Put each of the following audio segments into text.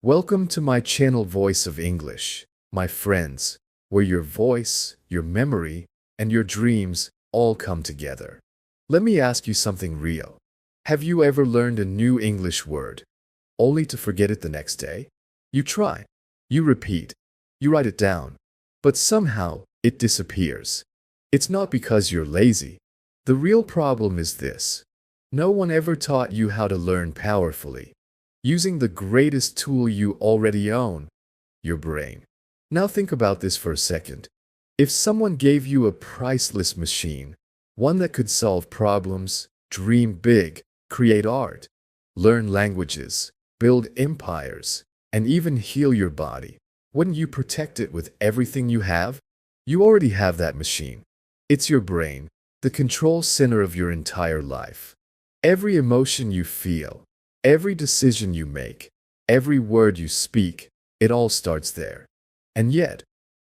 Welcome to my channel Voice of English, my friends, where your voice, your memory, and your dreams all come together. Let me ask you something real. Have you ever learned a new English word, only to forget it the next day? You try, you repeat, you write it down, but somehow it disappears. It's not because you're lazy. The real problem is this. No one ever taught you how to learn powerfully, using the greatest tool you already own, your brain. Now think about this for a second. If someone gave you a priceless machine, one that could solve problems, dream big, create art, learn languages, build empires, and even heal your body, wouldn't you protect it with everything you have? You already have that machine. It's your brain, the control center of your entire life. Every emotion you feel, every decision you make, every word you speak, it all starts there. And yet,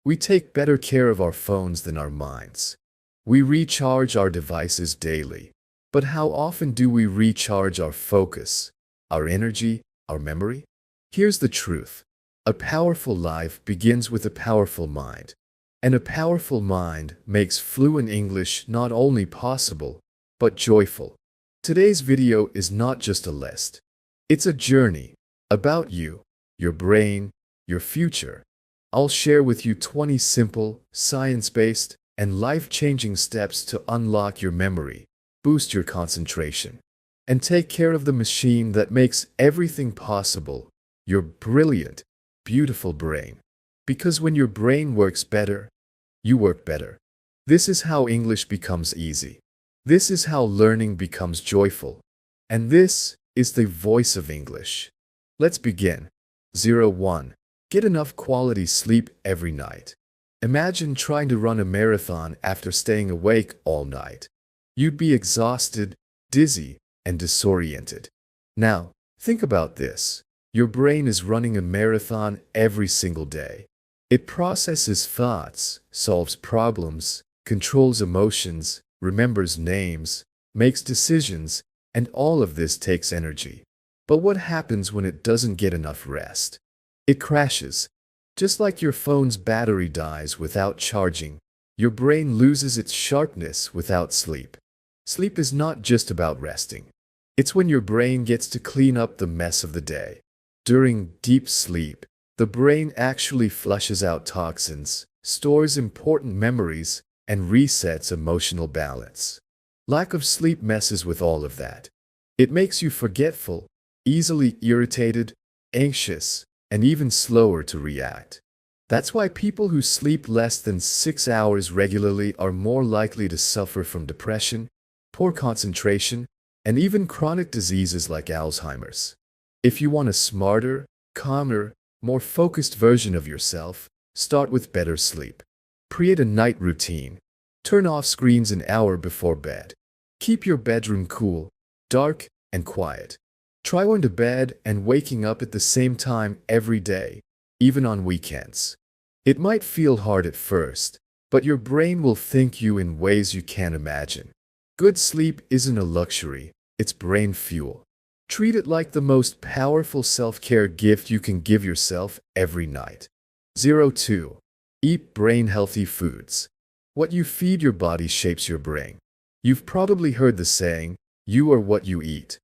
we take better care of our phones than our minds. We recharge our devices daily. But how often do we recharge our focus, our energy, our memory? Here's the truth. A powerful life begins with a powerful mind. And a powerful mind makes fluent English not only possible, but joyful. Today's video is not just a list. It's a journey about you, your brain, your future. I'll share with you 20 simple, science-based, and life-changing steps to unlock your memory, boost your concentration, and take care of the machine that makes everything possible, your brilliant, beautiful brain. Because when your brain works better, you work better. This is how English becomes easy. This is how learning becomes joyful. And this is the voice of English. Let's begin. 1. Get enough quality sleep every night. Imagine trying to run a marathon after staying awake all night. You'd be exhausted, dizzy, and disoriented. Now, think about this. Your brain is running a marathon every single day. It processes thoughts, solves problems, controls emotions, remembers names, makes decisions, and all of this takes energy. But what happens when it doesn't get enough rest? It crashes. Just like your phone's battery dies without charging, your brain loses its sharpness without sleep. Sleep is not just about resting. It's when your brain gets to clean up the mess of the day. During deep sleep, the brain actually flushes out toxins, stores important memories, and resets emotional balance. Lack of sleep messes with all of that. It makes you forgetful, easily irritated, anxious, and even slower to react. That's why people who sleep less than 6 hours regularly are more likely to suffer from depression, poor concentration, and even chronic diseases like Alzheimer's. If you want a smarter, calmer, more focused version of yourself, start with better sleep. Create a night routine. Turn off screens an hour before bed. Keep your bedroom cool, dark, and quiet. Try going to bed and waking up at the same time every day, even on weekends. It might feel hard at first, but your brain will thank you in ways you can't imagine. Good sleep isn't a luxury, it's brain fuel. Treat it like the most powerful self-care gift you can give yourself every night. 2. Eat brain-healthy foods. What you feed your body shapes your brain. You've probably heard the saying, you are what you eat.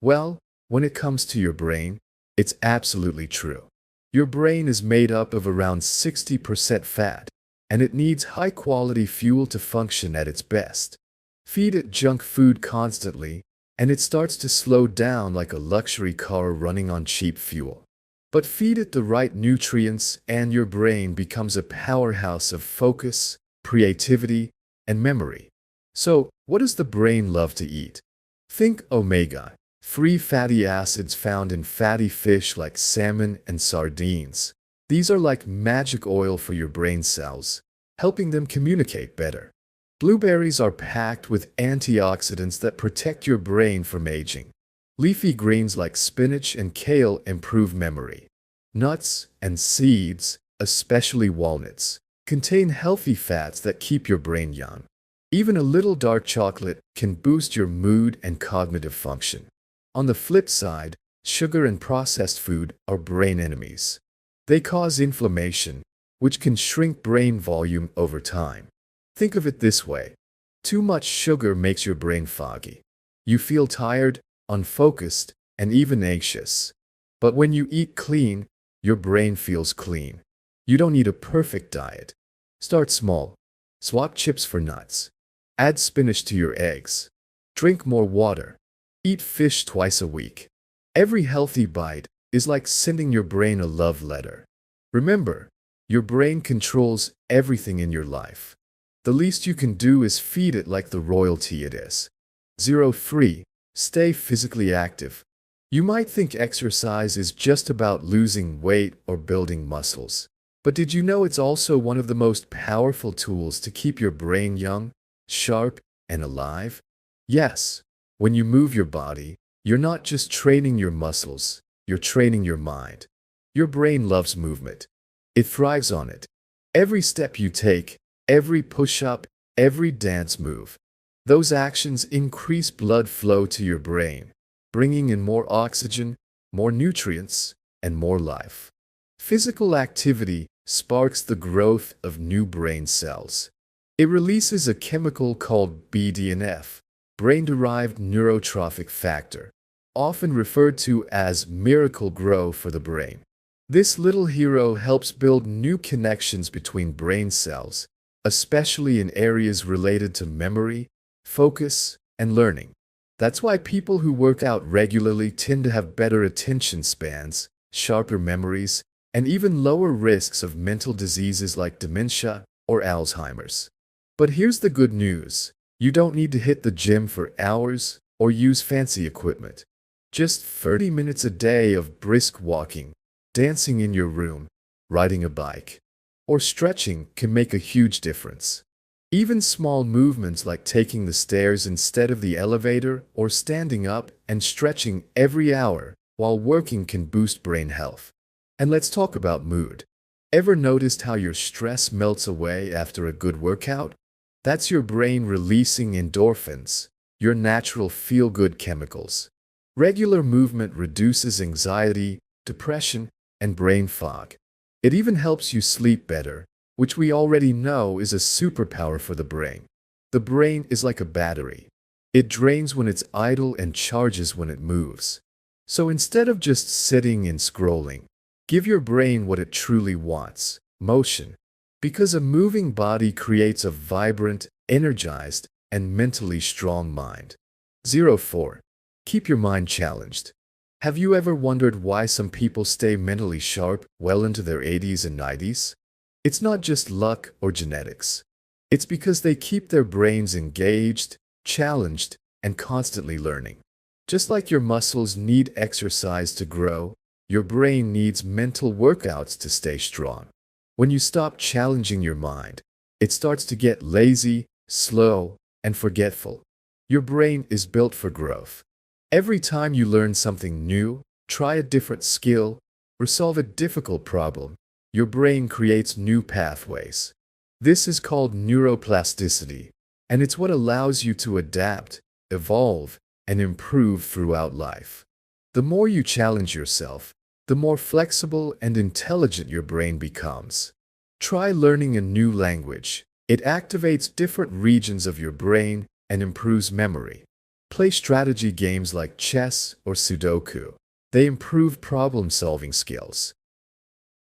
Well, when it comes to your brain, it's absolutely true. Your brain is made up of around 60% fat, and it needs high-quality fuel to function at its best. Feed it junk food constantly, and it starts to slow down like a luxury car running on cheap fuel. But feed it the right nutrients, and your brain becomes a powerhouse of focus, creativity, and memory. So, what does the brain love to eat? Think omega-3 fatty acids found in fatty fish like salmon and sardines. These are like magic oil for your brain cells, helping them communicate better. Blueberries are packed with antioxidants that protect your brain from aging. Leafy greens like spinach and kale improve memory. Nuts and seeds, especially walnuts, contain healthy fats that keep your brain young. Even a little dark chocolate can boost your mood and cognitive function. On the flip side, sugar and processed food are brain enemies. They cause inflammation, which can shrink brain volume over time. Think of it this way. Too much sugar makes your brain foggy. You feel tired, unfocused, and even anxious. But when you eat clean, your brain feels clean. You don't need a perfect diet. Start small. Swap chips for nuts. Add spinach to your eggs. Drink more water. Eat fish twice a week. Every healthy bite is like sending your brain a love letter. Remember, your brain controls everything in your life. The least you can do is feed it like the royalty it is. 03. Stay physically active. You might think exercise is just about losing weight or building muscles. But did you know it's also one of the most powerful tools to keep your brain young, sharp, and alive? Yes, when you move your body, you're not just training your muscles, you're training your mind. Your brain loves movement. It thrives on it. Every step you take, every push-up, every dance move, those actions increase blood flow to your brain, bringing in more oxygen, more nutrients, and more life. Physical activity sparks the growth of new brain cells. It releases a chemical called BDNF, brain-derived neurotrophic factor, often referred to as miracle grow for the brain. This little hero helps build new connections between brain cells, especially in areas related to memory, focus, and learning. That's why people who work out regularly tend to have better attention spans, sharper memories, and even lower risks of mental diseases like dementia or Alzheimer's. But here's the good news. You don't need to hit the gym for hours or use fancy equipment. Just 30 minutes a day of brisk walking, dancing in your room, riding a bike, or stretching can make a huge difference. Even small movements like taking the stairs instead of the elevator or standing up and stretching every hour while working can boost brain health. And let's talk about mood. Ever noticed how your stress melts away after a good workout? That's your brain releasing endorphins, your natural feel-good chemicals. Regular movement reduces anxiety, depression, and brain fog. It even helps you sleep better, which we already know is a superpower for the brain. The brain is like a battery. It drains when it's idle and charges when it moves. So instead of just sitting and scrolling, give your brain what it truly wants, motion. Because a moving body creates a vibrant, energized, and mentally strong mind. 04. Keep your mind challenged. Have you ever wondered why some people stay mentally sharp well into their 80s and 90s? It's not just luck or genetics. It's because they keep their brains engaged, challenged, and constantly learning. Just like your muscles need exercise to grow, your brain needs mental workouts to stay strong. When you stop challenging your mind, it starts to get lazy, slow, and forgetful. Your brain is built for growth. Every time you learn something new, try a different skill, or solve a difficult problem, your brain creates new pathways. This is called neuroplasticity, and it's what allows you to adapt, evolve, and improve throughout life. The more you challenge yourself, the more flexible and intelligent your brain becomes. Try learning a new language. It activates different regions of your brain and improves memory. Play strategy games like chess or Sudoku. They improve problem-solving skills.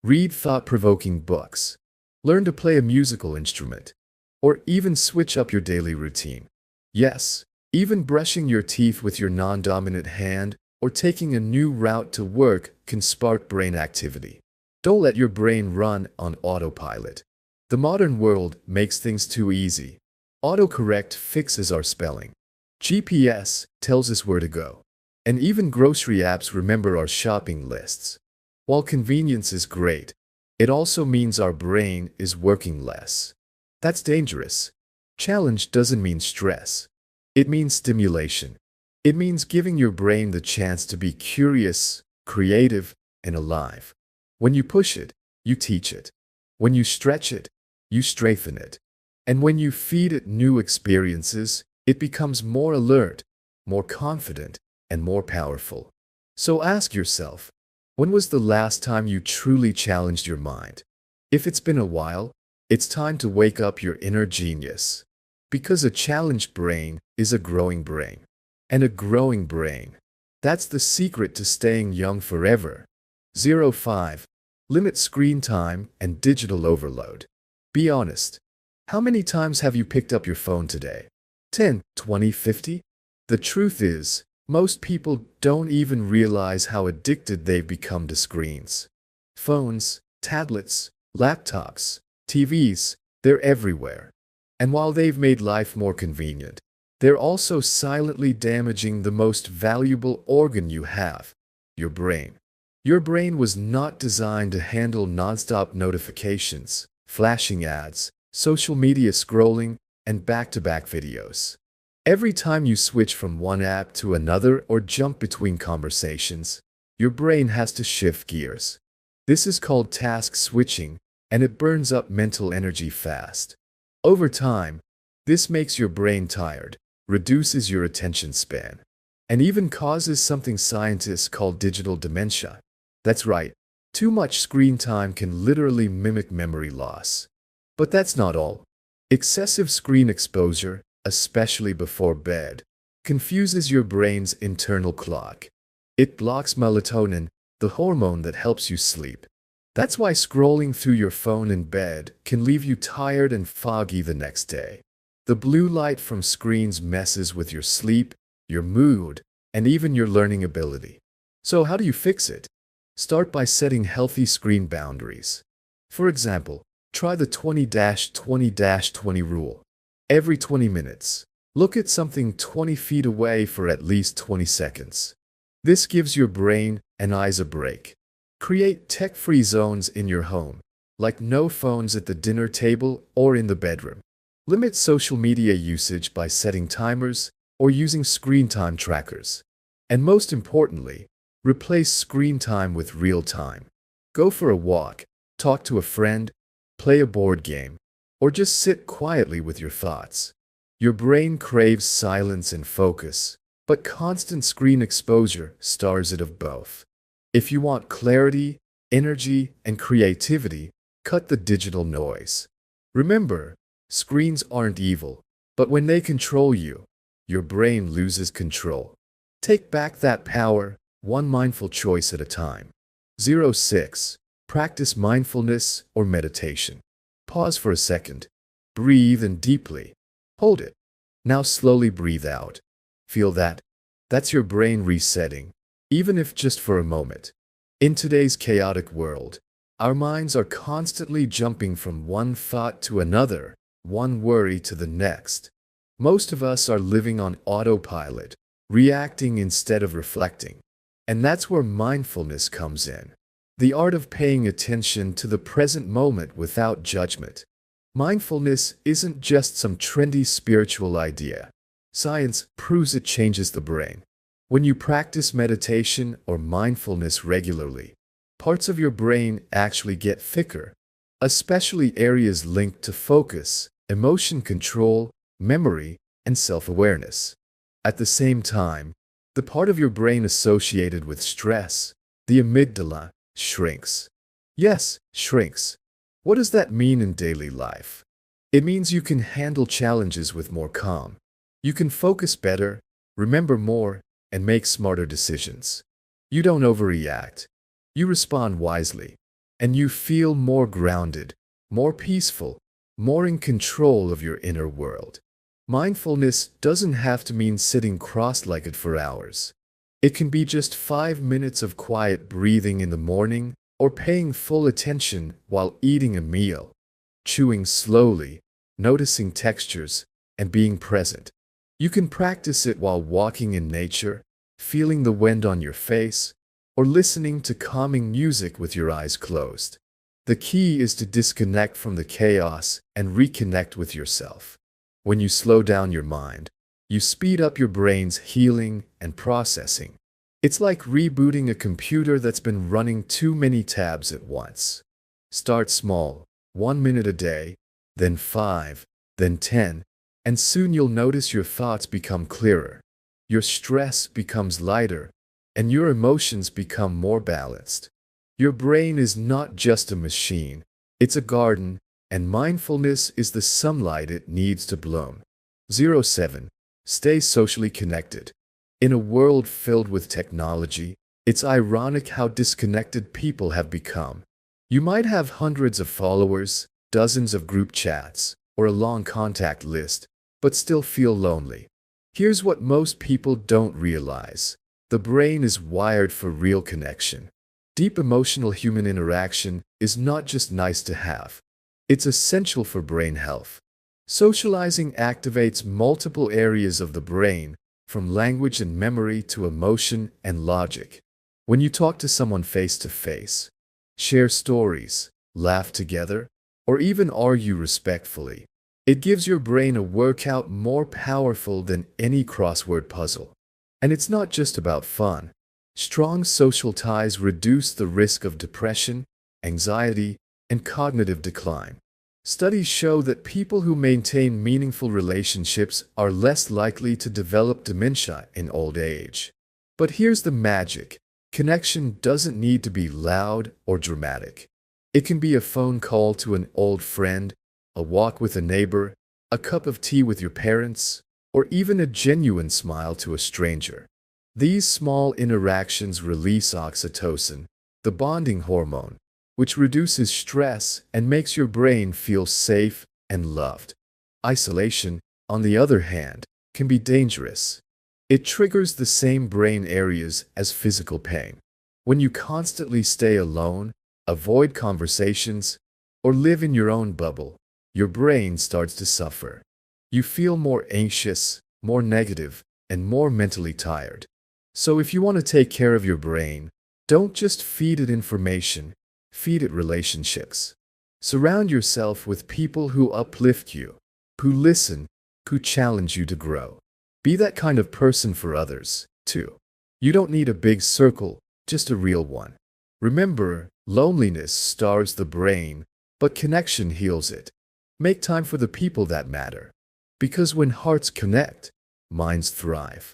Read thought-provoking books. Learn to play a musical instrument. Or even switch up your daily routine. Yes, even brushing your teeth with your non-dominant hand or taking a new route to work can spark brain activity. Don't let your brain run on autopilot. The modern world makes things too easy. Autocorrect fixes our spelling. GPS tells us where to go. And even grocery apps remember our shopping lists. While convenience is great, it also means our brain is working less. That's dangerous. Challenge doesn't mean stress. It means stimulation. It means giving your brain the chance to be curious, creative, and alive. When you push it, you teach it. When you stretch it, you strengthen it. And when you feed it new experiences, it becomes more alert, more confident, and more powerful. So ask yourself, when was the last time you truly challenged your mind? If it's been a while, it's time to wake up your inner genius. Because a challenged brain is a growing brain. And a growing brain, that's the secret to staying young forever. 05. Limit screen time and digital overload. Be honest. How many times have you picked up your phone today? 10, 20, 50? The truth is, most people don't even realize how addicted they've become to screens. Phones, tablets, laptops, TVs, they're everywhere. And while they've made life more convenient, they're also silently damaging the most valuable organ you have, your brain. Your brain was not designed to handle nonstop notifications, flashing ads, social media scrolling, and back-to-back videos. Every time you switch from one app to another or jump between conversations, your brain has to shift gears. This is called task switching, and it burns up mental energy fast. Over time, this makes your brain tired, reduces your attention span, and even causes something scientists call digital dementia. That's right, too much screen time can literally mimic memory loss. But that's not all. Excessive screen exposure, especially before bed, confuses your brain's internal clock. It blocks melatonin, the hormone that helps you sleep. That's why scrolling through your phone in bed can leave you tired and foggy the next day. The blue light from screens messes with your sleep, your mood, and even your learning ability. So how do you fix it? Start by setting healthy screen boundaries. For example, try the 20-20-20 rule. Every 20 minutes, look at something 20 feet away for at least 20 seconds. This gives your brain and eyes a break. Create tech-free zones in your home, like no phones at the dinner table or in the bedroom. Limit social media usage by setting timers or using screen time trackers. And most importantly, replace screen time with real time. Go for a walk, talk to a friend, play a board game, or just sit quietly with your thoughts. Your brain craves silence and focus, but constant screen exposure starves it of both. If you want clarity, energy, and creativity, cut the digital noise. Remember, screens aren't evil, but when they control you, your brain loses control. Take back that power, one mindful choice at a time. 06. Practice mindfulness or meditation. Pause for a second. Breathe in deeply. Hold it. Now slowly breathe out. Feel that? That's your brain resetting, even if just for a moment. In today's chaotic world, our minds are constantly jumping from one thought to another, one worry to the next. Most of us are living on autopilot, reacting instead of reflecting. And that's where mindfulness comes in. The art of paying attention to the present moment without judgment. Mindfulness isn't just some trendy spiritual idea. Science proves it changes the brain. When you practice meditation or mindfulness regularly, parts of your brain actually get thicker, especially areas linked to focus, emotion control, memory, and self-awareness. At the same time, the part of your brain associated with stress, the amygdala, shrinks. Yes, shrinks. What does that mean in daily life? It means you can handle challenges with more calm. You can focus better, remember more, and make smarter decisions. You don't overreact. You respond wisely. And you feel more grounded, more peaceful, more in control of your inner world. Mindfulness doesn't have to mean sitting cross-legged for hours. It can be just 5 minutes of quiet breathing in the morning or paying full attention while eating a meal, chewing slowly, noticing textures, and being present. You can practice it while walking in nature, feeling the wind on your face, or listening to calming music with your eyes closed. The key is to disconnect from the chaos and reconnect with yourself. When you slow down your mind, you speed up your brain's healing and processing. It's like rebooting a computer that's been running too many tabs at once. Start small, 1 minute a day, then 5, then 10, and soon you'll notice your thoughts become clearer. Your stress becomes lighter, and your emotions become more balanced. Your brain is not just a machine, it's a garden, and mindfulness is the sunlight it needs to bloom. 07. Stay socially connected. In a world filled with technology, it's ironic how disconnected people have become. You might have hundreds of followers, dozens of group chats, or a long contact list, but still feel lonely. Here's what most people don't realize. The brain is wired for real connection. Deep emotional human interaction is not just nice to have. It's essential for brain health. Socializing activates multiple areas of the brain, from language and memory to emotion and logic. When you talk to someone face to face, share stories, laugh together, or even argue respectfully, it gives your brain a workout more powerful than any crossword puzzle. And it's not just about fun. Strong social ties reduce the risk of depression, anxiety, and cognitive decline. Studies show that people who maintain meaningful relationships are less likely to develop dementia in old age. But here's the magic. Connection doesn't need to be loud or dramatic. It can be a phone call to an old friend, a walk with a neighbor, a cup of tea with your parents, or even a genuine smile to a stranger. These small interactions release oxytocin, the bonding hormone, which reduces stress and makes your brain feel safe and loved. Isolation, on the other hand, can be dangerous. It triggers the same brain areas as physical pain. When you constantly stay alone, avoid conversations, or live in your own bubble, your brain starts to suffer. You feel more anxious, more negative, and more mentally tired. So if you want to take care of your brain, don't just feed it information, feed it relationships. Surround yourself with people who uplift you, who listen, who challenge you to grow. Be that kind of person for others, too. You don't need a big circle, just a real one. Remember, loneliness starves the brain, but connection heals it. Make time for the people that matter. Because when hearts connect, minds thrive.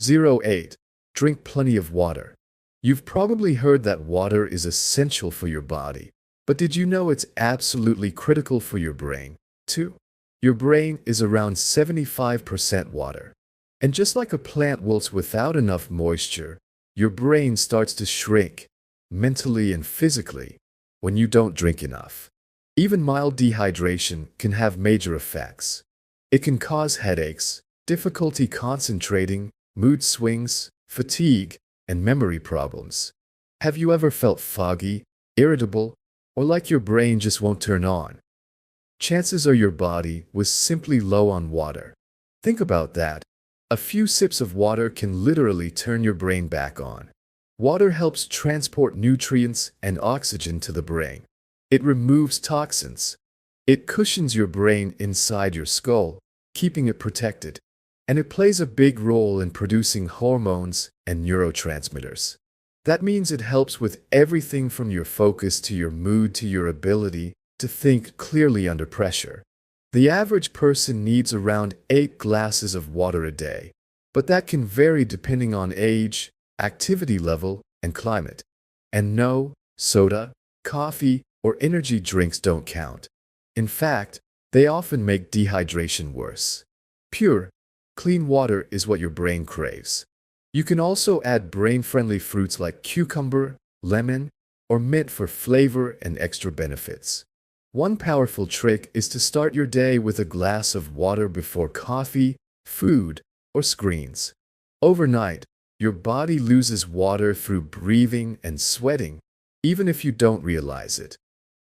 08. Drink plenty of water. You've probably heard that water is essential for your body, but did you know it's absolutely critical for your brain, too? Your brain is around 75% water. And just like a plant wilts without enough moisture, your brain starts to shrink, mentally and physically, when you don't drink enough. Even mild dehydration can have major effects. It can cause headaches, difficulty concentrating, mood swings, fatigue, and memory problems. Have you ever felt foggy, irritable, or like your brain just won't turn on? Chances are your body was simply low on water. Think about that. A few sips of water can literally turn your brain back on. Water helps transport nutrients and oxygen to the brain. It removes toxins. It cushions your brain inside your skull, keeping it protected. And it plays a big role in producing hormones and neurotransmitters. That means it helps with everything from your focus to your mood to your ability to think clearly under pressure. The average person needs around 8 glasses of water a day, but that can vary depending on age, activity level, and climate. And no, soda, coffee, or energy drinks don't count. In fact, they often make dehydration worse. Pure, clean water is what your brain craves. You can also add brain-friendly fruits like cucumber, lemon, or mint for flavor and extra benefits. One powerful trick is to start your day with a glass of water before coffee, food, or screens. Overnight, your body loses water through breathing and sweating, even if you don't realize it.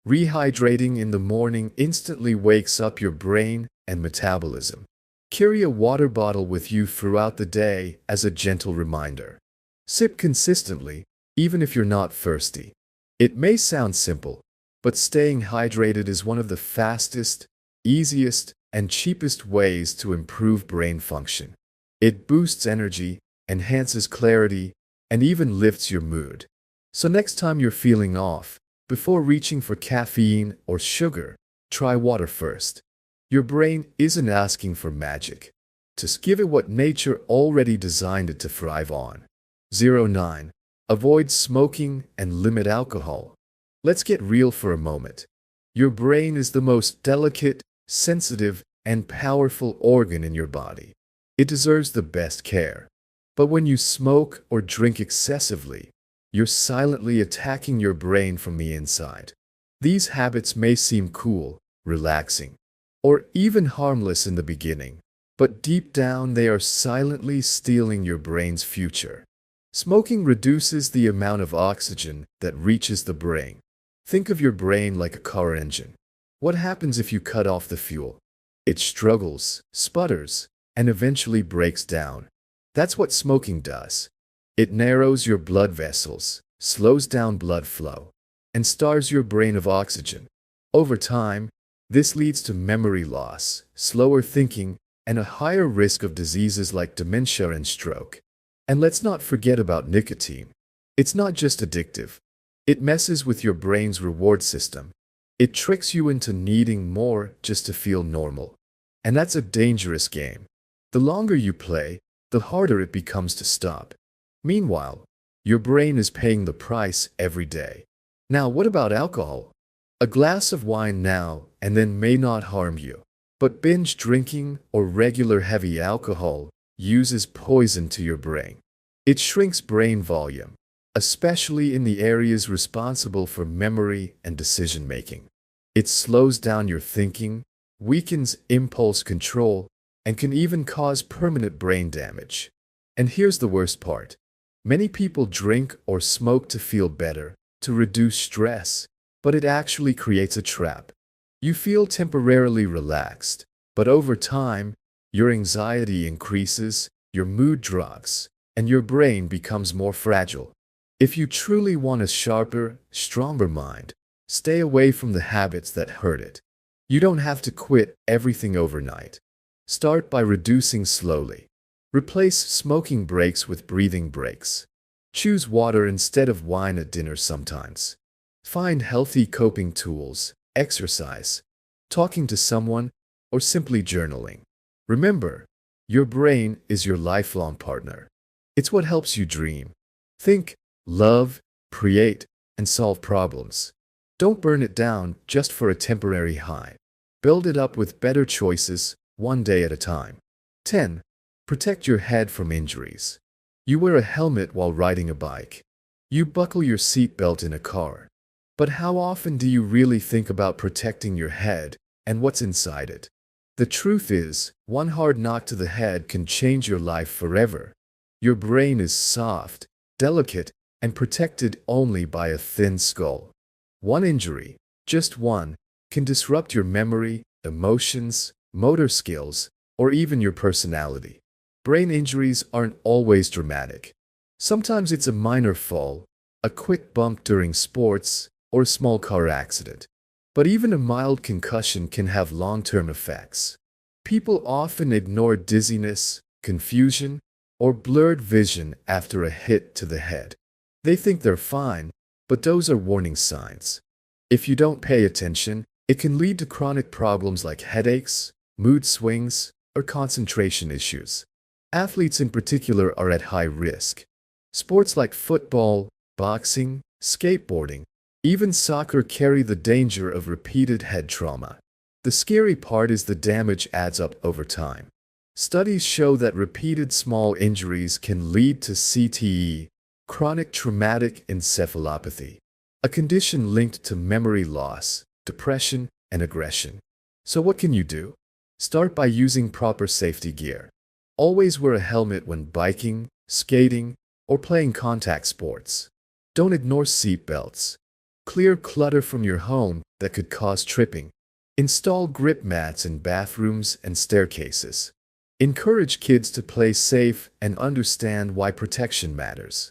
Rehydrating in the morning instantly wakes up your brain and metabolism. Carry a water bottle with you throughout the day as a gentle reminder. Sip consistently, even if you're not thirsty. It may sound simple, but staying hydrated is one of the fastest, easiest, and cheapest ways to improve brain function. It boosts energy, enhances clarity, and even lifts your mood. So next time you're feeling off, before reaching for caffeine or sugar, try water first. Your brain isn't asking for magic. Just give it what nature already designed it to thrive on. 09. Avoid smoking and limit alcohol. Let's get real for a moment. Your brain is the most delicate, sensitive, and powerful organ in your body. It deserves the best care. But when you smoke or drink excessively, you're silently attacking your brain from the inside. These habits may seem cool, relaxing, or even harmless in the beginning, but deep down they are silently stealing your brain's future. Smoking reduces the amount of oxygen that reaches the brain. Think of your brain like a car engine. What happens if you cut off the fuel? It struggles, sputters, and eventually breaks down. That's what smoking does. It narrows your blood vessels, slows down blood flow, and starves your brain of oxygen. Over time, this leads to memory loss, slower thinking, and a higher risk of diseases like dementia and stroke. And let's not forget about nicotine. It's not just addictive. It messes with your brain's reward system. It tricks you into needing more just to feel normal. And that's a dangerous game. The longer you play, the harder it becomes to stop. Meanwhile, your brain is paying the price every day. Now, what about alcohol? A glass of wine now and then may not harm you. But binge drinking or regular heavy alcohol uses poison to your brain. It shrinks brain volume, especially in the areas responsible for memory and decision-making. It slows down your thinking, weakens impulse control, and can even cause permanent brain damage. And here's the worst part. Many people drink or smoke to feel better, to reduce stress, but it actually creates a trap. You feel temporarily relaxed, but over time, your anxiety increases, your mood drops, and your brain becomes more fragile. If you truly want a sharper, stronger mind, stay away from the habits that hurt it. You don't have to quit everything overnight. Start by reducing slowly. Replace smoking breaks with breathing breaks. Choose water instead of wine at dinner sometimes. Find healthy coping tools, exercise, talking to someone, or simply journaling. Remember, your brain is your lifelong partner. It's what helps you dream, think, love, create, and solve problems. Don't burn it down just for a temporary high. Build it up with better choices, one day at a time. 10. Protect your head from injuries. You wear a helmet while riding a bike. You buckle your seatbelt in a car. But how often do you really think about protecting your head and what's inside it? The truth is, one hard knock to the head can change your life forever. Your brain is soft, delicate, and protected only by a thin skull. One injury, just one, can disrupt your memory, emotions, motor skills, or even your personality. Brain injuries aren't always dramatic. Sometimes it's a minor fall, a quick bump during sports, or a small car accident. But even a mild concussion can have long-term effects. People often ignore dizziness, confusion, or blurred vision after a hit to the head. They think they're fine, but those are warning signs. If you don't pay attention, it can lead to chronic problems like headaches, mood swings, or concentration issues. Athletes in particular are at high risk. Sports like football, boxing, skateboarding, even soccer carry the danger of repeated head trauma. The scary part is the damage adds up over time. Studies show that repeated small injuries can lead to CTE, chronic traumatic encephalopathy, a condition linked to memory loss, depression, and aggression. So what can you do? Start by using proper safety gear. Always wear a helmet when biking, skating, or playing contact sports. Don't ignore seat belts. Clear clutter from your home that could cause tripping. Install grip mats in bathrooms and staircases. Encourage kids to play safe and understand why protection matters.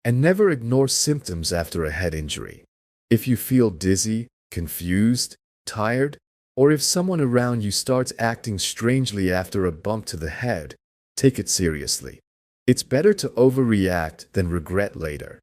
And never ignore symptoms after a head injury. If you feel dizzy, confused, tired, or if someone around you starts acting strangely after a bump to the head, take it seriously. It's better to overreact than regret later.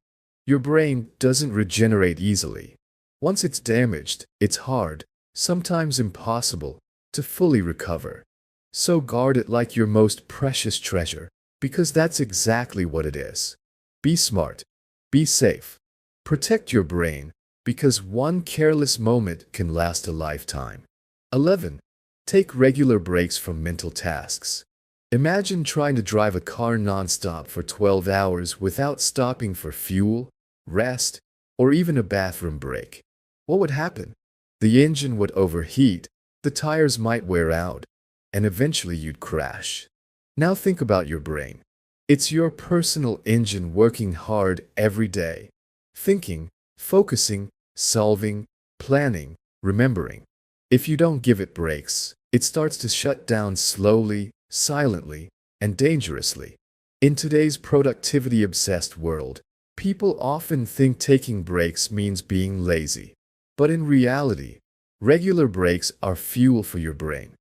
Your brain doesn't regenerate easily. Once it's damaged, it's hard, sometimes impossible, to fully recover. So guard it like your most precious treasure, because that's exactly what it is. Be smart. Be safe. Protect your brain, because one careless moment can last a lifetime. 11. Take regular breaks from mental tasks. Imagine trying to drive a car nonstop for 12 hours without stopping for fuel, rest, or even a bathroom break. What would happen? The engine would overheat, the tires might wear out, and eventually you'd crash. Now think about your brain. It's your personal engine working hard every day. Thinking, focusing, solving, planning, remembering. If you don't give it breaks, it starts to shut down slowly, silently, and dangerously. In today's productivity-obsessed world, people often think taking breaks means being lazy. But in reality, regular breaks are fuel for your brain.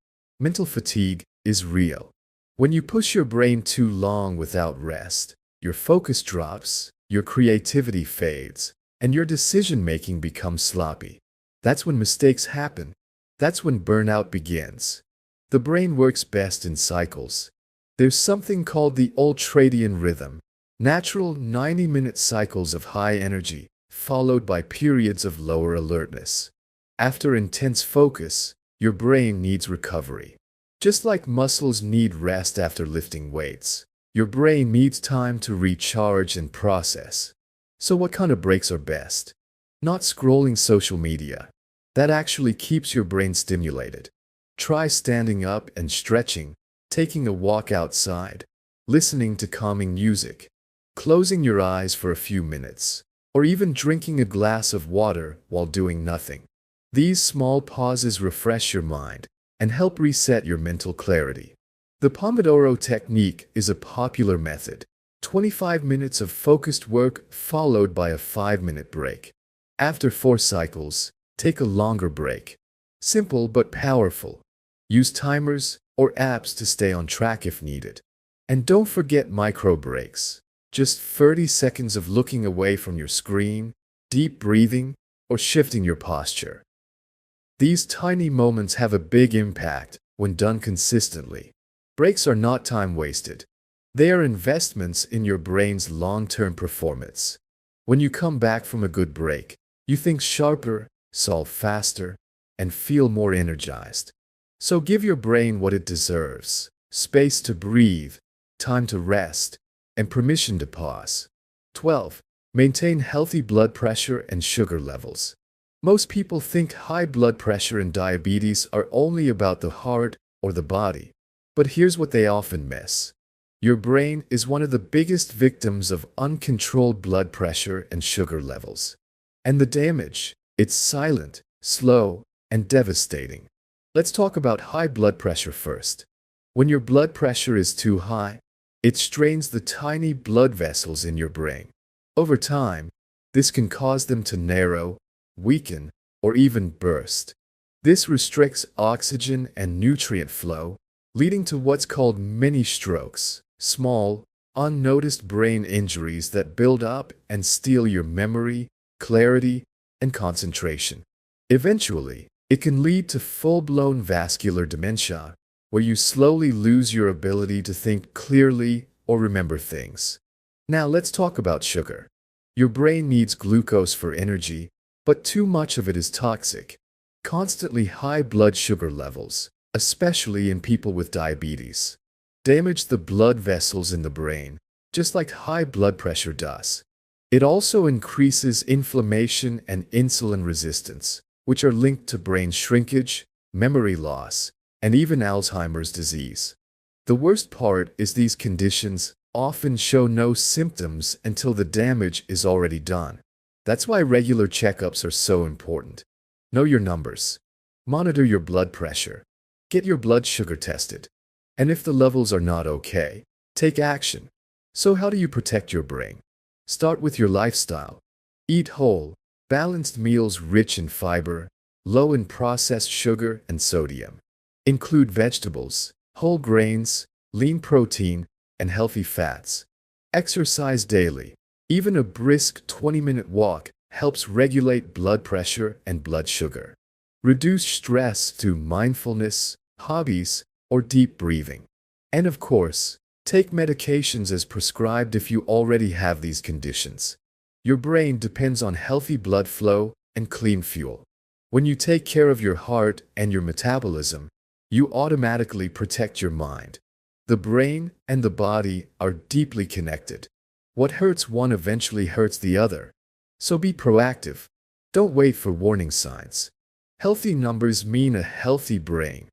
Mental fatigue is real. When you push your brain too long without rest, your focus drops, your creativity fades, and your decision-making becomes sloppy. That's when mistakes happen. That's when burnout begins. The brain works best in cycles. There's something called the ultradian rhythm, natural 90-minute cycles of high energy, followed by periods of lower alertness. After intense focus, your brain needs recovery. Just like muscles need rest after lifting weights, your brain needs time to recharge and process. So what kind of breaks are best? Not scrolling social media. That actually keeps your brain stimulated. Try standing up and stretching, taking a walk outside, listening to calming music, closing your eyes for a few minutes, or even drinking a glass of water while doing nothing. These small pauses refresh your mind and help reset your mental clarity. The Pomodoro technique is a popular method. 25 minutes of focused work followed by a 5-minute break. After 4 cycles, take a longer break. Simple but powerful. Use timers or apps to stay on track if needed. And don't forget micro breaks. Just 30 seconds of looking away from your screen, deep breathing, or shifting your posture. These tiny moments have a big impact when done consistently. Breaks are not time wasted. They are investments in your brain's long-term performance. When you come back from a good break, you think sharper, solve faster, and feel more energized. So give your brain what it deserves: space to breathe, time to rest, and permission to pause. 12. Maintain healthy blood pressure and sugar levels. Most people think high blood pressure and diabetes are only about the heart or the body. But here's what they often miss. Your brain is one of the biggest victims of uncontrolled blood pressure and sugar levels. And the damage, it's silent, slow, and devastating. Let's talk about high blood pressure first. When your blood pressure is too high, it strains the tiny blood vessels in your brain. Over time, this can cause them to narrow, weaken, or even burst. This restricts oxygen and nutrient flow, leading to what's called mini strokes, small, unnoticed brain injuries that build up and steal your memory, clarity, and concentration. Eventually, it can lead to full-blown vascular dementia, where you slowly lose your ability to think clearly or remember things. Now let's talk about sugar. Your brain needs glucose for energy, but too much of it is toxic. Constantly high blood sugar levels, especially in people with diabetes, damage the blood vessels in the brain, just like high blood pressure does. It also increases inflammation and insulin resistance, which are linked to brain shrinkage, memory loss, and even Alzheimer's disease. The worst part is these conditions often show no symptoms until the damage is already done. That's why regular checkups are so important. Know your numbers. Monitor your blood pressure. Get your blood sugar tested. And if the levels are not okay, take action. So how do you protect your brain? Start with your lifestyle. Eat whole, balanced meals rich in fiber, low in processed sugar and sodium. Include vegetables, whole grains, lean protein, and healthy fats. Exercise daily. Even a brisk 20-minute walk helps regulate blood pressure and blood sugar. Reduce stress through mindfulness, hobbies, or deep breathing. And of course, Take medications as prescribed if you already have these conditions. Your brain depends on healthy blood flow and clean fuel. When you take care of your heart and your metabolism, you automatically protect your mind. The brain and the body are deeply connected. What hurts one eventually hurts the other. So be proactive. Don't wait for warning signs. Healthy numbers mean a healthy brain,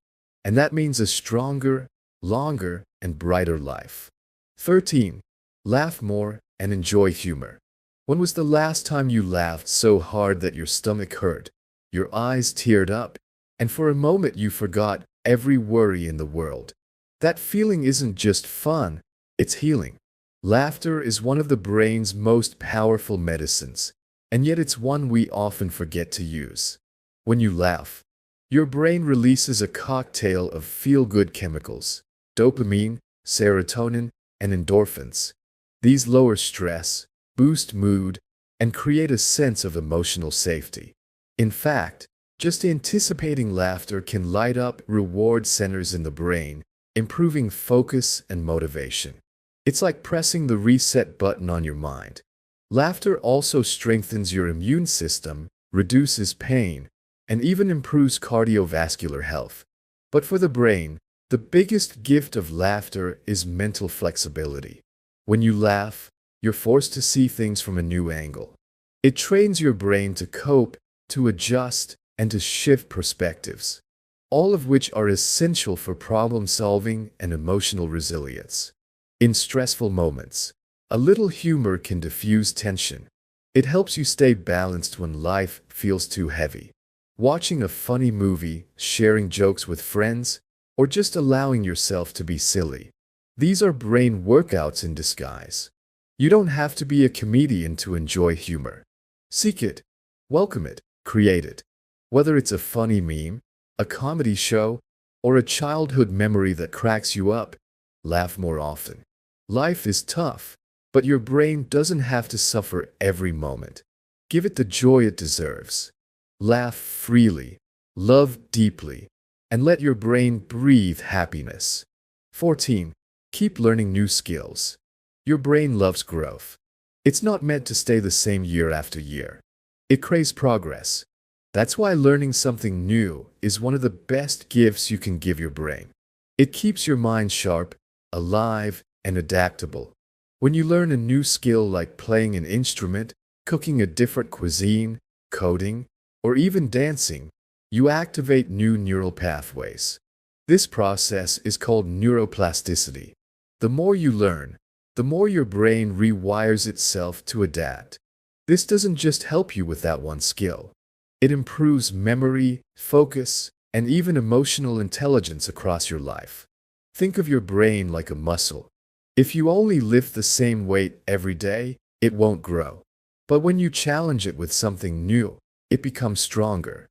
and that means a stronger, longer, and brighter life. 13. Laugh more and enjoy humor. When was the last time you laughed so hard that your stomach hurt, your eyes teared up, and for a moment you forgot every worry in the world? That feeling isn't just fun, it's healing. Laughter is one of the brain's most powerful medicines, and yet it's one we often forget to use. When you laugh, your brain releases a cocktail of feel-good chemicals: dopamine, serotonin, and endorphins. These lower stress, boost mood, and create a sense of emotional safety. In fact, just anticipating laughter can light up reward centers in the brain, improving focus and motivation. It's like pressing the reset button on your mind. Laughter also strengthens your immune system, reduces pain, and even improves cardiovascular health. But for the brain, the biggest gift of laughter is mental flexibility. When you laugh, you're forced to see things from a new angle. It trains your brain to cope, to adjust, and to shift perspectives, all of which are essential for problem solving and emotional resilience. In stressful moments, a little humor can diffuse tension. It helps you stay balanced when life feels too heavy. Watching a funny movie, sharing jokes with friends, or just allowing yourself to be silly. These are brain workouts in disguise. You don't have to be a comedian to enjoy humor. Seek it, welcome it, create it. Whether it's a funny meme, a comedy show, or a childhood memory that cracks you up, laugh more often. Life is tough, but your brain doesn't have to suffer every moment. Give it the joy it deserves. Laugh freely, love deeply, and let your brain breathe happiness. 14. Keep learning new skills. Your brain loves growth. It's not meant to stay the same year after year. It craves progress. That's why learning something new is one of the best gifts you can give your brain. It keeps your mind sharp, alive, and adaptable. When you learn a new skill like playing an instrument, cooking a different cuisine, coding, or even dancing, you activate new neural pathways. This process is called neuroplasticity. The more you learn, the more your brain rewires itself to adapt. This doesn't just help you with that one skill. It improves memory, focus, and even emotional intelligence across your life. Think of your brain like a muscle. If you only lift the same weight every day, it won't grow. But when you challenge it with something new, it becomes stronger.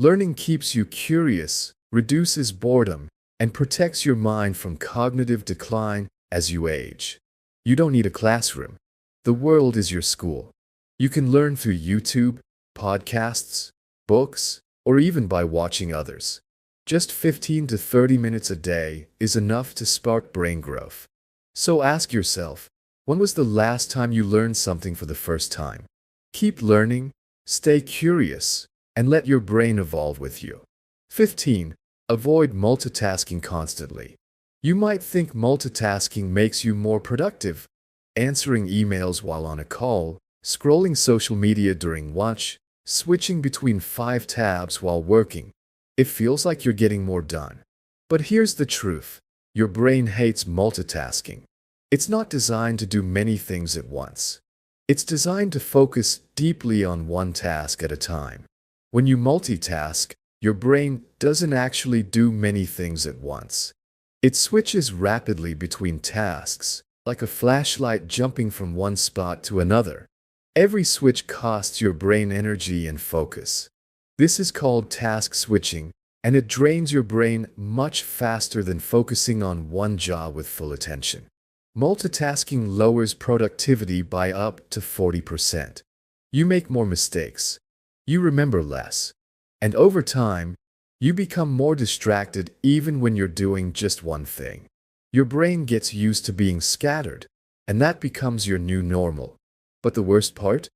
Learning keeps you curious, reduces boredom, and protects your mind from cognitive decline as you age. You don't need a classroom. The world is your school. You can learn through YouTube, podcasts, books, or even by watching others. Just 15 to 30 minutes a day is enough to spark brain growth. So ask yourself, when was the last time you learned something for the first time? Keep learning, stay curious, and let your brain evolve with you. 15. Avoid multitasking constantly. You might think multitasking makes you more productive. Answering emails while on a call, scrolling social media during lunch, switching between 5 tabs while working. It feels like you're getting more done. But here's the truth. Your brain hates multitasking. It's not designed to do many things at once. It's designed to focus deeply on one task at a time. When you multitask, your brain doesn't actually do many things at once. It switches rapidly between tasks, like a flashlight jumping from one spot to another. Every switch costs your brain energy and focus. This is called task switching, and it drains your brain much faster than focusing on one job with full attention. Multitasking lowers productivity by up to 40%. You make more mistakes. You remember less. And over time, you become more distracted even when you're doing just one thing. Your brain gets used to being scattered, and that becomes your new normal. But the worst part?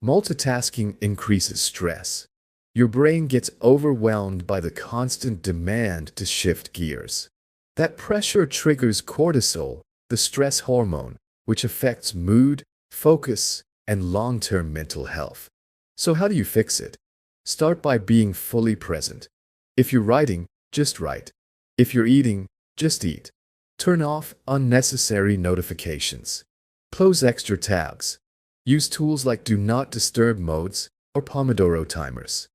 Multitasking increases stress. Your brain gets overwhelmed by the constant demand to shift gears. That pressure triggers cortisol, the stress hormone, which affects mood, focus, and long-term mental health. So how do you fix it? Start by being fully present. If you're writing, just write. If you're eating, just eat. Turn off unnecessary notifications. Close extra tabs. Use tools like Do Not Disturb modes or Pomodoro timers.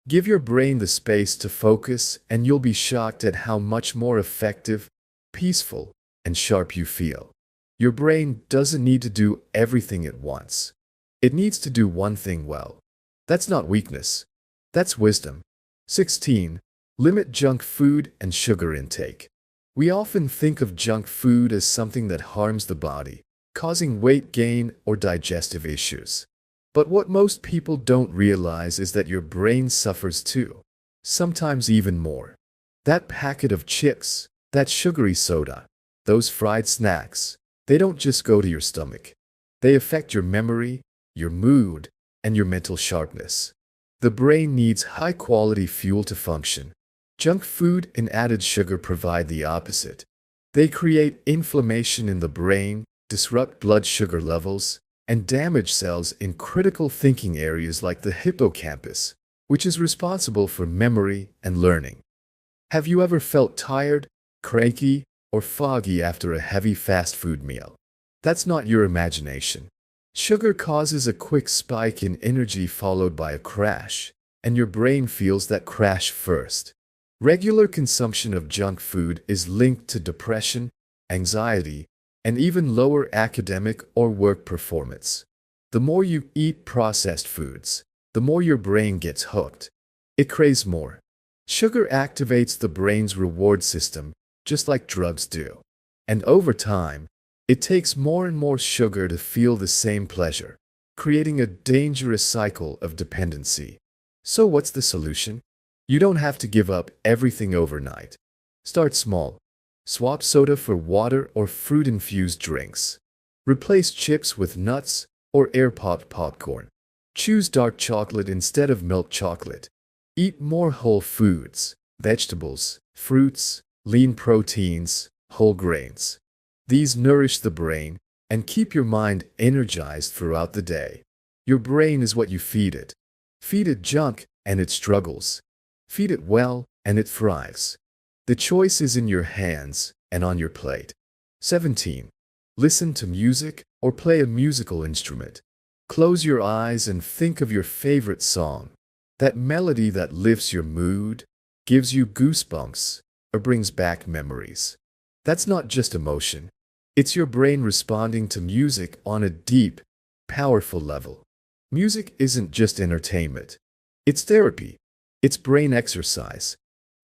Give your brain the space to focus, and you'll be shocked at how much more effective, peaceful, and sharp you feel. Your brain doesn't need to do everything at once. It needs to do one thing well. That's not weakness. That's wisdom. 16. Limit junk food and sugar intake. We often think of junk food as something that harms the body, causing weight gain or digestive issues. But what most people don't realize is that your brain suffers too, sometimes even more. That packet of chips, that sugary soda, those fried snacks, they don't just go to your stomach. They affect your memory, your mood, and your mental sharpness. The brain needs high-quality fuel to function. Junk food and added sugar provide the opposite. They create inflammation in the brain, disrupt blood sugar levels, and damage cells in critical thinking areas like the hippocampus, which is responsible for memory and learning. Have you ever felt tired, cranky, or foggy after a heavy fast food meal? That's not your imagination. Sugar causes a quick spike in energy followed by a crash, and your brain feels that crash first. Regular consumption of junk food is linked to depression, anxiety, and even lower academic or work performance. The more you eat processed foods, the more your brain gets hooked. It craves more. Sugar activates the brain's reward system, just like drugs do. And over time, it takes more and more sugar to feel the same pleasure, creating a dangerous cycle of dependency. So what's the solution? You don't have to give up everything overnight. Start small. Swap soda for water or fruit-infused drinks. Replace chips with nuts or air-popped popcorn. Choose dark chocolate instead of milk chocolate. Eat more whole foods, vegetables, fruits, lean proteins, whole grains. These nourish the brain and keep your mind energized throughout the day. Your brain is what you feed it. Feed it junk and it struggles. Feed it well and it thrives. The choice is in your hands and on your plate. 17. Listen to music or play a musical instrument. Close your eyes and think of your favorite song. That melody that lifts your mood, gives you goosebumps, or brings back memories. That's not just emotion. It's your brain responding to music on a deep, powerful level. Music isn't just entertainment. It's therapy. It's brain exercise.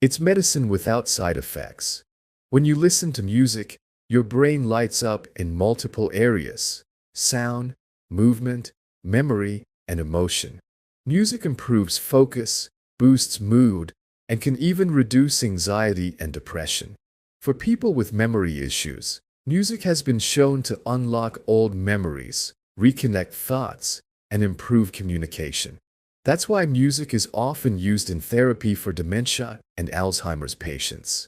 It's medicine without side effects. When you listen to music, your brain lights up in multiple areas: sound, movement, memory, and emotion. Music improves focus, boosts mood, and can even reduce anxiety and depression. For people with memory issues, music has been shown to unlock old memories, reconnect thoughts, and improve communication. That's why music is often used in therapy for dementia and Alzheimer's patients.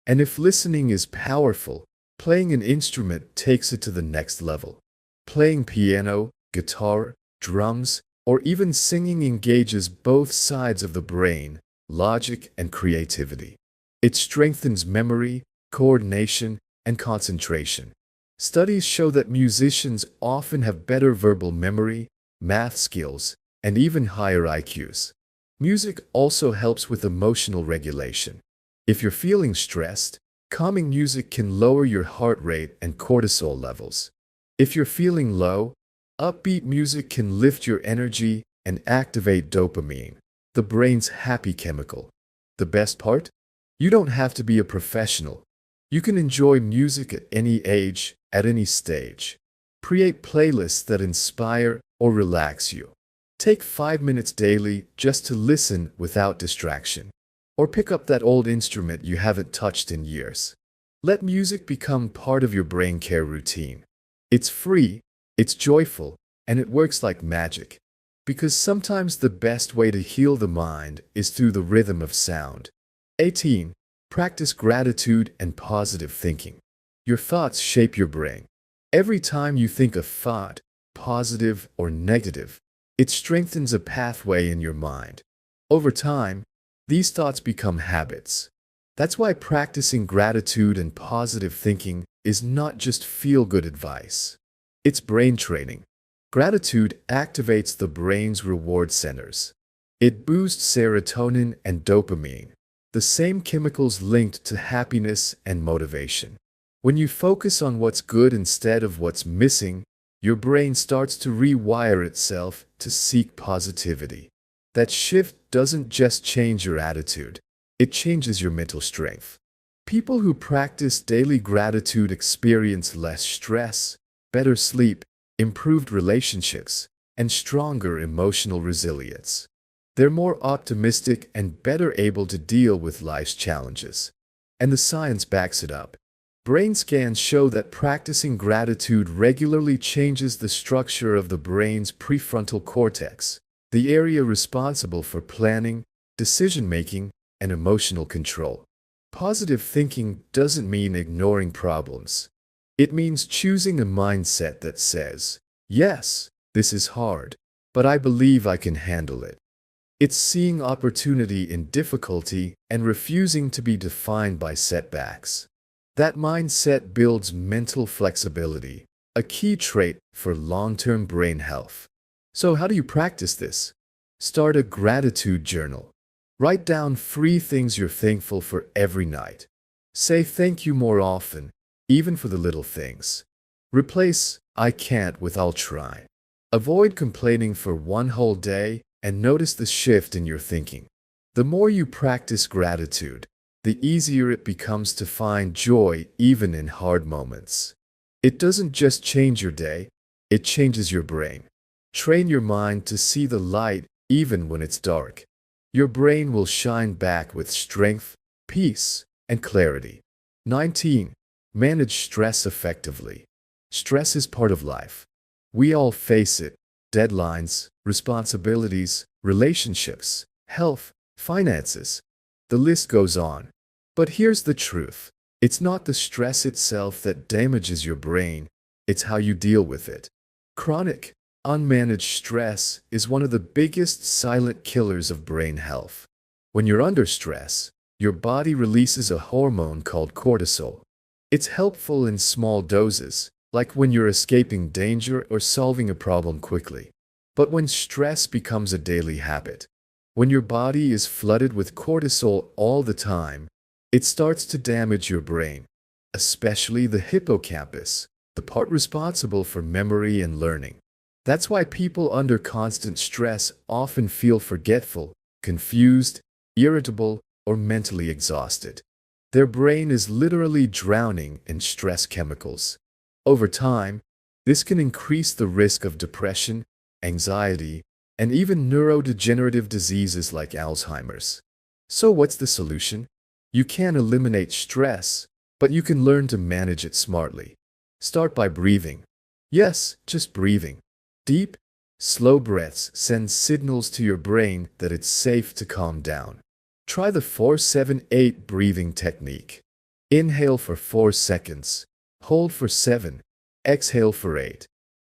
And if listening is powerful, playing an instrument takes it to the next level. Playing piano, guitar, drums, or even singing engages both sides of the brain, logic and creativity. It strengthens memory, coordination, and concentration. Studies show that musicians often have better verbal memory, math skills, and even higher IQs. Music also helps with emotional regulation. If you're feeling stressed, calming music can lower your heart rate and cortisol levels. If you're feeling low, upbeat music can lift your energy and activate dopamine, the brain's happy chemical. The best part? You don't have to be a professional. You can enjoy music at any age, at any stage. Create playlists that inspire or relax you. Take 5 minutes daily just to listen without distraction. Or pick up that old instrument you haven't touched in years. Let music become part of your brain care routine. It's free, it's joyful, and it works like magic. Because sometimes the best way to heal the mind is through the rhythm of sound. 18. Practice gratitude and positive thinking. Your thoughts shape your brain. Every time you think a thought, positive or negative, it strengthens a pathway in your mind. Over time, these thoughts become habits. That's why practicing gratitude and positive thinking is not just feel-good advice. It's brain training. Gratitude activates the brain's reward centers. It boosts serotonin and dopamine, the same chemicals linked to happiness and motivation. When you focus on what's good instead of what's missing, your brain starts to rewire itself to seek positivity. That shift doesn't just change your attitude, it changes your mental strength. People who practice daily gratitude experience less stress, better sleep, improved relationships, and stronger emotional resilience. They're more optimistic and better able to deal with life's challenges. And the science backs it up. Brain scans show that practicing gratitude regularly changes the structure of the brain's prefrontal cortex, the area responsible for planning, decision-making, and emotional control. Positive thinking doesn't mean ignoring problems. It means choosing a mindset that says, yes, this is hard, but I believe I can handle it. It's seeing opportunity in difficulty and refusing to be defined by setbacks. That mindset builds mental flexibility, a key trait for long-term brain health. So how do you practice this? Start a gratitude journal. Write down 3 things you're thankful for every night. Say thank you more often, even for the little things. Replace I can't with I'll try. Avoid complaining for one whole day and notice the shift in your thinking. The more you practice gratitude, the easier it becomes to find joy even in hard moments. It doesn't just change your day, it changes your brain. Train your mind to see the light even when it's dark. Your brain will shine back with strength, peace, and clarity. 19. Manage stress effectively. Stress is part of life. We all face it. Deadlines, responsibilities, relationships, health, finances. The list goes on. But here's the truth. It's not the stress itself that damages your brain, it's how you deal with it. Chronic, unmanaged stress is one of the biggest silent killers of brain health. When you're under stress, your body releases a hormone called cortisol. It's helpful in small doses, like when you're escaping danger or solving a problem quickly. But when stress becomes a daily habit, when your body is flooded with cortisol all the time, it starts to damage your brain, especially the hippocampus, the part responsible for memory and learning. That's why people under constant stress often feel forgetful, confused, irritable, or mentally exhausted. Their brain is literally drowning in stress chemicals. Over time, this can increase the risk of depression, anxiety, and even neurodegenerative diseases like Alzheimer's. So what's the solution? You can't eliminate stress, but you can learn to manage it smartly. Start by breathing. Yes, just breathing. Deep, slow breaths send signals to your brain that it's safe to calm down. Try the 4-7-8 breathing technique. Inhale for 4 seconds, hold for 7, exhale for 8.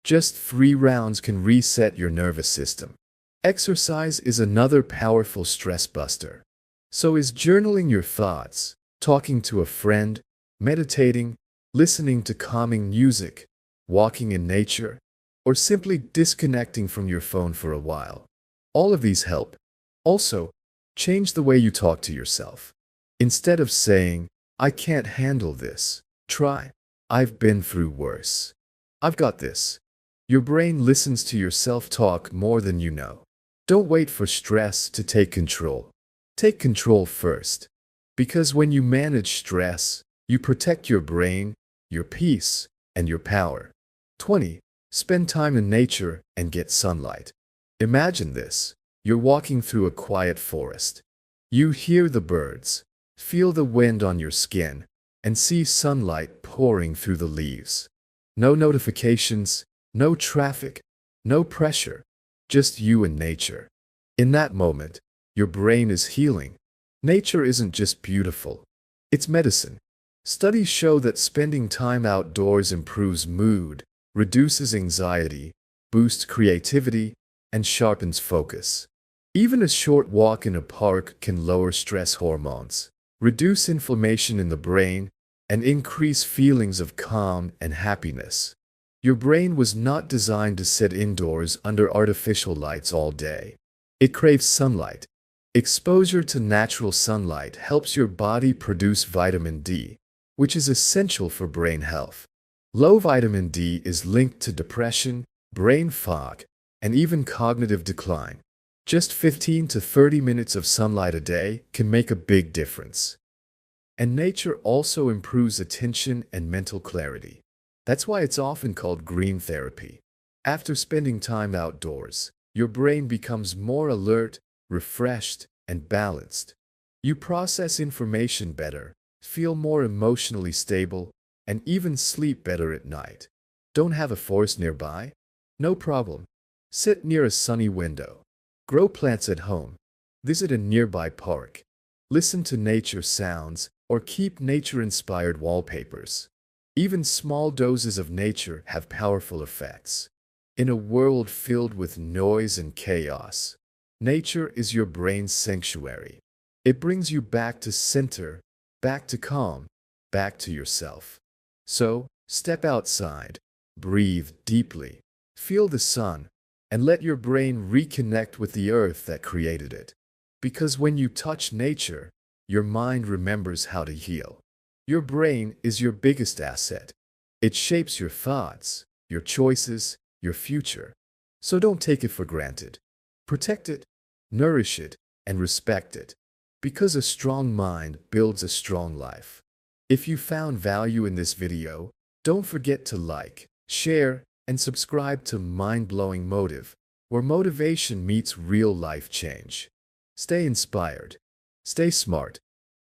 Just 3 rounds can reset your nervous system. Exercise is another powerful stress buster. So is journaling your thoughts, talking to a friend, meditating, listening to calming music, walking in nature, or simply disconnecting from your phone for a while. All of these help. Also, change the way you talk to yourself. Instead of saying, I can't handle this, try, I've been through worse. I've got this. Your brain listens to your self-talk more than you know. Don't wait for stress to take control. Take control first. Because when you manage stress, you protect your brain, your peace, and your power. 20. Spend time in nature and get sunlight. Imagine this. You're walking through a quiet forest. You hear the birds, feel the wind on your skin, and see sunlight pouring through the leaves. No notifications, no traffic, no pressure, just you and nature. In that moment, your brain is healing. Nature isn't just beautiful, it's medicine. Studies show that spending time outdoors improves mood, reduces anxiety, boosts creativity, and sharpens focus. Even a short walk in a park can lower stress hormones, reduce inflammation in the brain, and increase feelings of calm and happiness. Your brain was not designed to sit indoors under artificial lights all day. It craves sunlight. Exposure to natural sunlight helps your body produce vitamin D, which is essential for brain health. Low vitamin D is linked to depression, brain fog, and even cognitive decline. Just 15 to 30 minutes of sunlight a day can make a big difference. And nature also improves attention and mental clarity. That's why it's often called green therapy. After spending time outdoors, your brain becomes more alert, refreshed, and balanced. You process information better, feel more emotionally stable, and even sleep better at night. Don't have a forest nearby? No problem. Sit near a sunny window. Grow plants at home. Visit a nearby park. Listen to nature sounds or keep nature-inspired wallpapers. Even small doses of nature have powerful effects. In a world filled with noise and chaos, nature is your brain's sanctuary. It brings you back to center, back to calm, back to yourself. So, step outside, breathe deeply, feel the sun, and let your brain reconnect with the earth that created it. Because when you touch nature, your mind remembers how to heal. Your brain is your biggest asset. It shapes your thoughts, your choices, your future. So don't take it for granted. Protect it, nourish it, and respect it. Because a strong mind builds a strong life. If you found value in this video, don't forget to like, share, and subscribe to Mind-Blowing Motive, where motivation meets real-life change. Stay inspired, stay smart,